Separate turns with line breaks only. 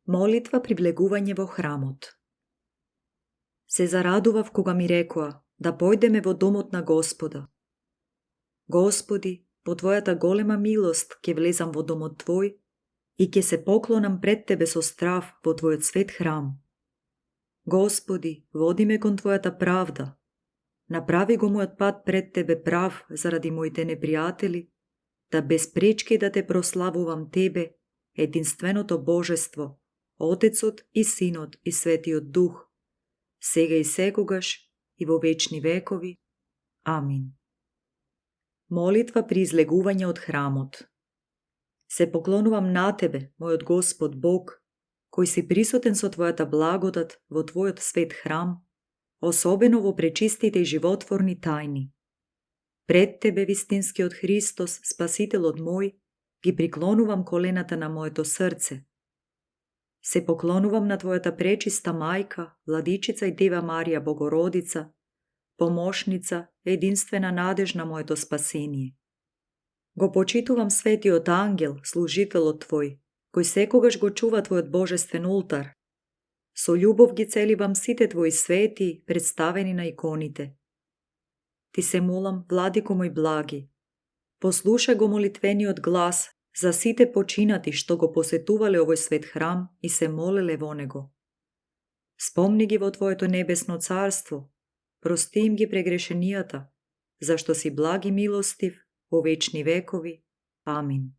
Молитва при влегување во храмот. Се зарадував кога ми рекоа да појдеме во домот на Господа. Господи, по Твојата голема милост ќе влезам во домот Твој и ќе се поклонам пред Тебе со страв во Твојот свет храм. Господи, води ме кон Твојата правда. Направи го мојот пат пред Тебе прав заради моите непријатели, да без пречки да Те прославувам Тебе, единственото Божество, Отецот и Синот и Светиот Дух, сега и секогаш и во вечни векови. Амин. Молитва при излегување од храмот. Се поклонувам на Тебе, мојот Господ Бог, кој си присутен со Твојата благодат во Твојот свет храм, особено во пречистите и животворни тајни. Пред Тебе, вистинскиот Христос, Спасителот мој, ги приклонувам колената на моето срце. Се поклонувам на Твојата пречиста мајка, Владичица и Дева Марија Богородица, помошница, единствена надеж на моето спасение. Го почитувам светиот ангел, служителот Твој, кој секогаш го чува Твојот божествен ултар. Со љубов ги целивам сите Твои свети, представени на иконите. Ти се молам, Владико мој благи, послушај го молитвениот глас за сите починати што го посетувале овој свет храм и се молеле во него. Спомни ги во Твоето небесно царство, прости им ги прегрешенијата, зашто си благ и милостив во вечни векови. Амин.